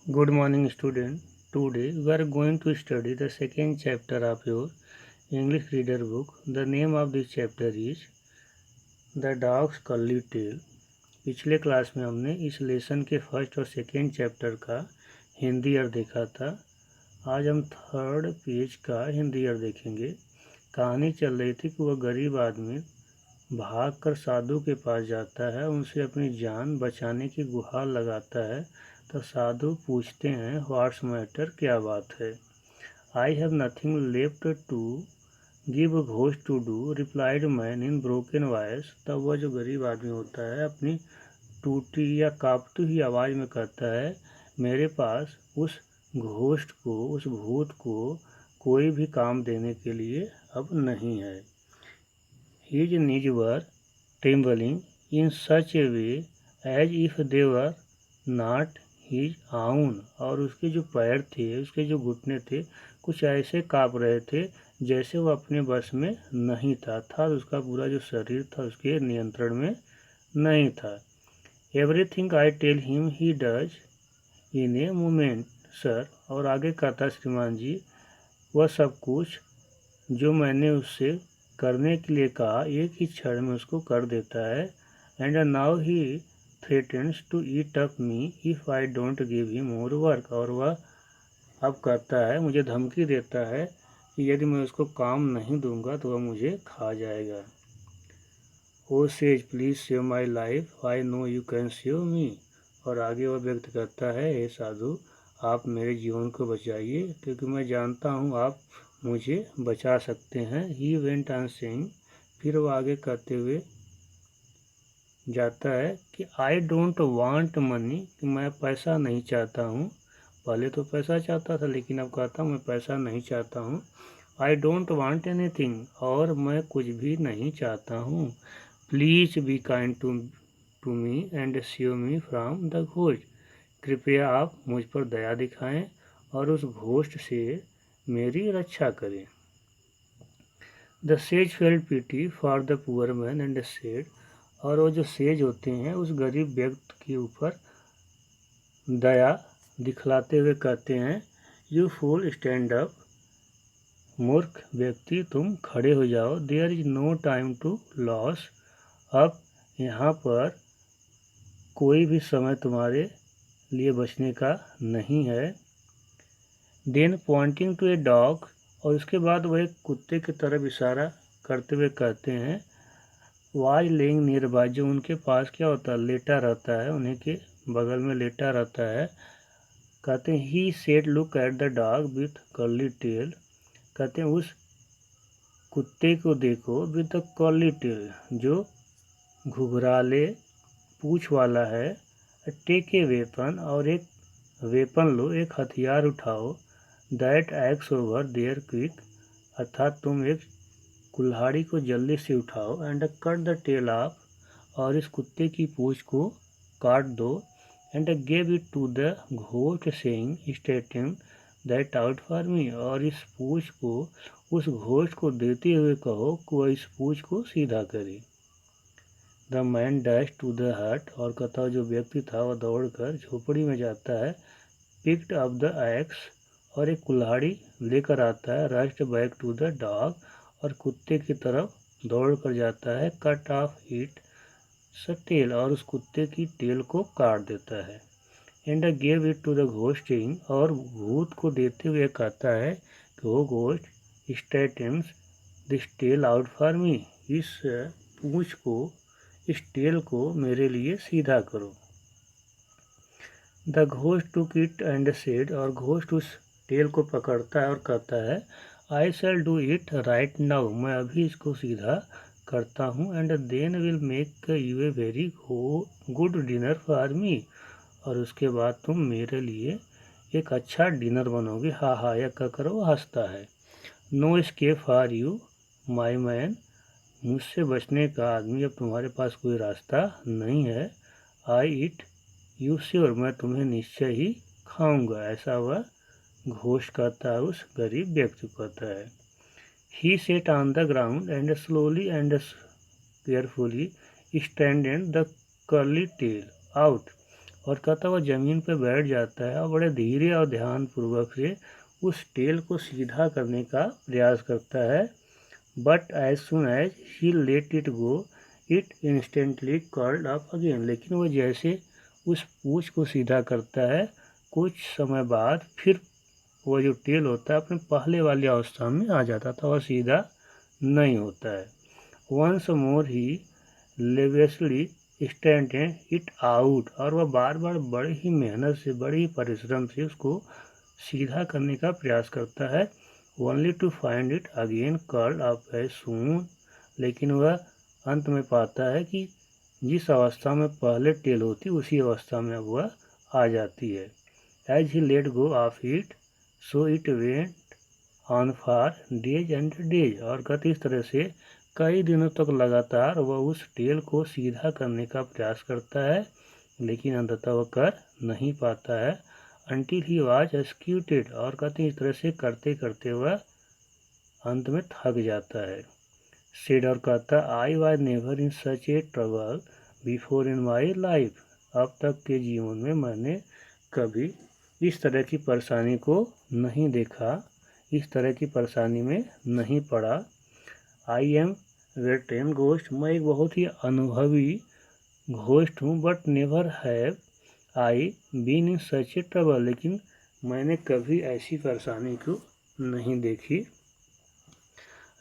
Good morning, student. Today we are going to study the second chapter of your English reader book. The name of this chapter is The Dog's Curly Tail. पिछले class में हमने इस lesson के first और second chapter का हिंदी अर्थ देखा था। आज हम थर्ड पेज का हिंदी अर्थ देखेंगे। कहानी चल रही थी कि वह गरीब आदमी भागकर साधु के पास जाता है, उनसे अपनी जान बचाने की गुहार लगाता है। तो साधु पूछते हैं, व्हाट्स मैटर, क्या बात है? I have nothing left to give ghost to do, replied man in broken voice. तब वह जो गरीब आदमी होता है अपनी टूटी या कांपती हुई आवाज़ में कहता है, मेरे पास उस घोस्ट को, उस भूत को कोई भी काम देने के लिए अब नहीं है। His knees were trembling in such a way as if they were not his own, और उसके जो पैर थे, उसके जो घुटने थे, कुछ ऐसे काँप रहे थे जैसे वो अपने बस में नहीं था, उसका पूरा जो शरीर था उसके नियंत्रण में नहीं था। Everything I tell him he does in a moment sir, और आगे कहता श्रीमान जी, वह सब कुछ जो मैंने उससे करने के लिए कहा एक ही क्षण में उसको कर देता है। And now he threatens to eat up me if I don't give him more work, और वह अब कहता है, मुझे धमकी देता है कि यदि मैं उसको काम नहीं दूंगा तो वह मुझे खा जाएगा। Oh says please save my life, I know you can save me, और आगे वह व्यक्त करता है, हे साधु, आप मेरे जीवन को बचाइए क्योंकि मैं जानता हूँ आप मुझे बचा सकते हैं। ही वेंट ऑन सेइंग, फिर वो आगे कहते हुए जाता है कि आई डोंट वांट मनी, कि मैं पैसा नहीं चाहता हूँ। पहले तो पैसा चाहता था लेकिन अब कहता हूँ मैं पैसा नहीं चाहता हूँ। आई डोंट वांट एनीथिंग, और मैं कुछ भी नहीं चाहता हूँ। Please be kind to me and save me from the ghost, कृपया आप मुझ पर दया दिखाएं और उस घोस्ट से मेरी रक्षा करें। The sage felt pity for the poor man and said, और वो जो सेज होते हैं उस गरीब व्यक्ति के ऊपर दया दिखलाते हुए कहते हैं, यू फूल स्टैंड अप, मूर्ख व्यक्ति तुम खड़े हो जाओ। There is no time to lose, अब यहाँ पर कोई भी समय तुम्हारे लिए बचने का नहीं है। Then pointing to a dog, और उसके बाद वह एक कुत्ते की तरफ इशारा करते हुए कहते हैं, वाज लेइंग नियर बाय, जो उनके पास क्या होता है, लेटा रहता है, उन्हीं के बगल में लेटा रहता है। कहते हैं, he said look at the dog with curly tail, कहते हैं उस कुत्ते को देखो विथ द कर्ली टेल, जो घुघराले पूछ वाला है। टेक ए वेपन, और एक वेपन लो, एक हथियार उठाओ। That axe over there quick, अर्थात तुम एक कुल्हाड़ी को जल्दी से उठाओ। And cut the tail off, और इस कुत्ते की पूंछ को काट दो। And gave it to the ghost saying straighten that out for me, और इस पूंछ को उस घोस्ट को देते हुए कहो कि वह इस पूंछ को सीधा करे। The man dash to the hut, और कहता जो व्यक्ति था वह दौड़कर झोपड़ी में जाता है। पिक्ड अप द एक्स, और एक कुल्हाड़ी लेकर आता है। Rushed back to the dog, और कुत्ते की तरफ दौड़ कर जाता है। कट ऑफ इट टेल, और उस कुत्ते की टेल को काट देता है। And gave it to the ghosting, और भूत को देते हुए कहता है कि वो ghost straightens this tail out for me, इस पूंछ को, इस टेल को मेरे लिए सीधा करो। The ghost took it and said, और घोस्ट उस टेल को पकड़ता है और कहता है, I shall do it right now, मैं अभी इसको सीधा करता हूँ। And then will make you a very good dinner for me, और उसके बाद तुम मेरे लिए एक अच्छा डिनर बनोगे। हा हा यह कहकर वो हंसता है। No escape for you my man, मुझसे बचने का आदमी, अब तुम्हारे पास कोई रास्ता नहीं है। आई इट यू श्योर, मैं तुम्हें निश्चय ही खाऊंगा, ऐसा वह घोस्ट कहता है, उस गरीब व्यक्ति को कहता है। He sat on the ground and slowly and carefully stranded the curly tail out, और कहता वह ज़मीन पे बैठ जाता है और बड़े धीरे और ध्यानपूर्वक से उस टेल को सीधा करने का प्रयास करता है। But as soon as he let it go it instantly curled up again. लेकिन वह जैसे उस पूंछ को सीधा करता है, कुछ समय बाद फिर वो जो टेल होता है अपने पहले वाली अवस्था में आ जाता था, वह सीधा नहीं होता है। Once more he laboriously stand it out, और वह बार बार बड़ी ही मेहनत से, बड़े ही परिश्रम से उसको सीधा करने का प्रयास करता है। Only to find it again curl up as soon. लेकिन वह अंत में पाता है कि जिस अवस्था में पहले टेल होती उसी अवस्था में अब वह आ जाती है। As he let go of it so it went on for days and days. और कहते इस तरह से कई दिनों तक लगातार वह उस टेल को सीधा करने का प्रयास करता है, लेकिन अंततः वह कर नहीं पाता है। अनटिल ही वाज एक्सक्यूटेड, और कहते इस तरह से करते करते वह अंत में थक जाता है। सेड, और कहता I was never in such a trouble before in my life. अब तक के जीवन में मैंने कभी इस तरह की परेशानी को नहीं देखा, इस तरह की परेशानी में नहीं पड़ा। आई एम वेटरन घोस्ट, मैं एक बहुत ही अनुभवी घोस्ट हूँ। But never have I been in such a trouble, लेकिन मैंने कभी ऐसी परेशानी को नहीं देखी।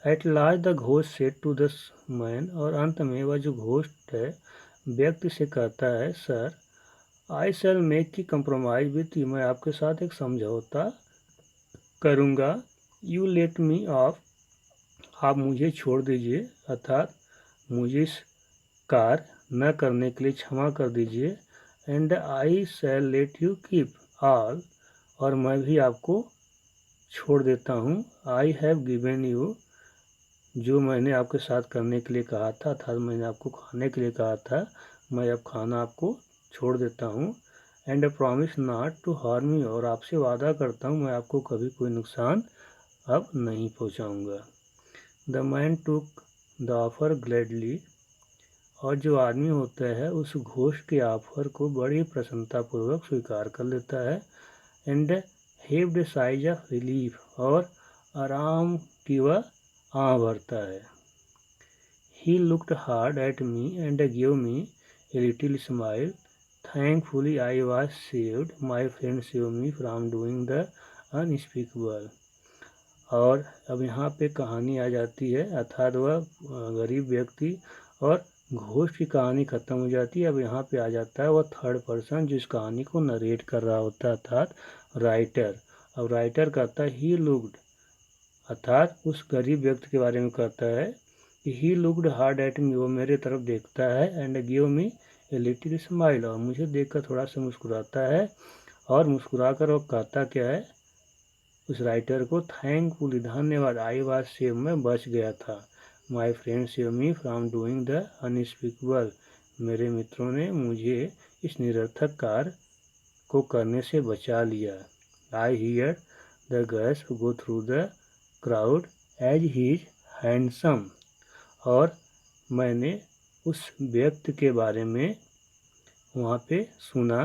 At last the ghost said to the man, और अंत में वह जो घोस्ट है व्यक्ति से कहता है, सर आई शैल मेक की कंप्रोमाइज विथ यू, मैं आपके साथ एक समझौता करूँगा। यू लेट मी ऑफ, आप मुझे छोड़ दीजिए, अर्थात मुझे इस कार्य न करने के लिए क्षमा कर दीजिए। And I shall let you keep all, और मैं भी आपको छोड़ देता हूँ। आई हैव गिवन यू, जो मैंने आपके साथ करने के लिए कहा था मैंने आपको खाने के लिए कहा था, मैं अब खाना आपको छोड़ देता हूँ। And promise not to harm you, और आपसे वादा करता हूँ मैं आपको कभी कोई नुकसान अब नहीं पहुँचाऊँगा। The man took the offer gladly, और जो आदमी होता है उस घोस्ट के ऑफर को बड़ी प्रसन्नतापूर्वक स्वीकार कर लेता है। And heaved a sigh of relief, और आराम की वह आँख भरता है। He looked hard at me and give me a little smile, thankfully I was saved, my friend save me from doing the unspeakable. और अब यहाँ पे कहानी आ जाती है, अर्थात वह गरीब व्यक्ति और घोस्ट की कहानी खत्म हो जाती है। अब यहाँ पे आ जाता है वह थर्ड पर्सन जो इस कहानी को नरेट कर रहा होता है, अर्थात राइटर। अब राइटर कहता है ही लुक्ड, अर्थात उस गरीब व्यक्ति के बारे में कहता है कि ही लुक्ड हार्ड एट मी, वो मेरे तरफ देखता है। And give me a little smile, और मुझे देखकर थोड़ा सा मुस्कुराता है। और मुस्कुरा कर वो कहता क्या है उस राइटर को, थैंकफुली, धन्यवाद, आई वाज सेव, मैं बच गया था। माई friend save me from doing the unspeakable, मेरे मित्रों ने मुझे इस निरर्थक कार्य को करने से बचा लिया। I hear the gasp go through the crowd as he is handsome, और मैंने उस व्यक्ति के बारे में वहाँ पे सुना।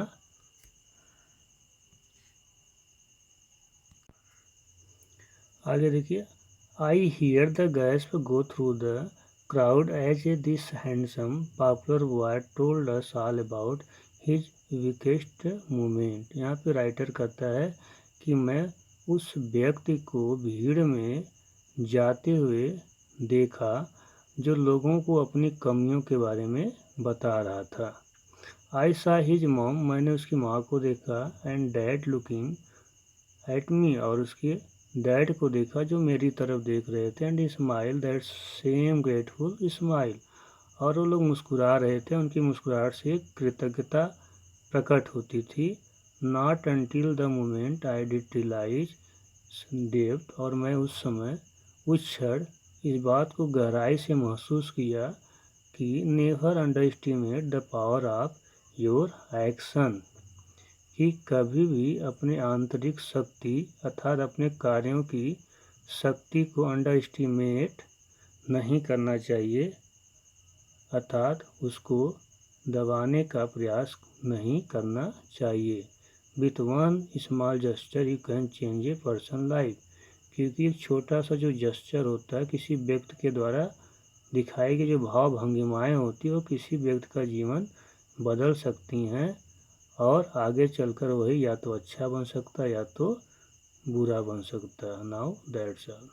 आगे देखिए, I hear the gasp go through the crowd as a this handsome popular boy told us all about his weakest moment. यहाँ पे राइटर कहता है कि मैं उस व्यक्ति को भीड़ में जाते हुए देखा जो लोगों को अपनी कमियों के बारे में बता रहा था। आई सा हिज मॉम, मैंने उसकी माँ को देखा। And dad looking at me, और उसके डैड को देखा जो मेरी तरफ देख रहे थे। And smile that same grateful smile, और वो लोग मुस्कुरा रहे थे, उनकी मुस्कुराहट से कृतज्ञता प्रकट होती थी। Not until the moment I did realise depth, और मैं उस समय, उस क्षण इस बात को गहराई से महसूस किया कि never under estimate the power of your action, कि कभी भी अपने आंतरिक शक्ति अर्थात अपने कार्यों की शक्ति को अंडर एस्टिमेट नहीं करना चाहिए, अर्थात उसको दबाने का प्रयास नहीं करना चाहिए। With one small gesture you can change a person life, क्योंकि एक छोटा सा जो जेस्चर होता है किसी व्यक्ति के द्वारा दिखाई गई जो भाव भंगिमाएँ होती है वो किसी व्यक्ति का जीवन बदल सकती हैं और आगे चलकर वही या तो अच्छा बन सकता है या तो बुरा बन सकता है। Now that's all.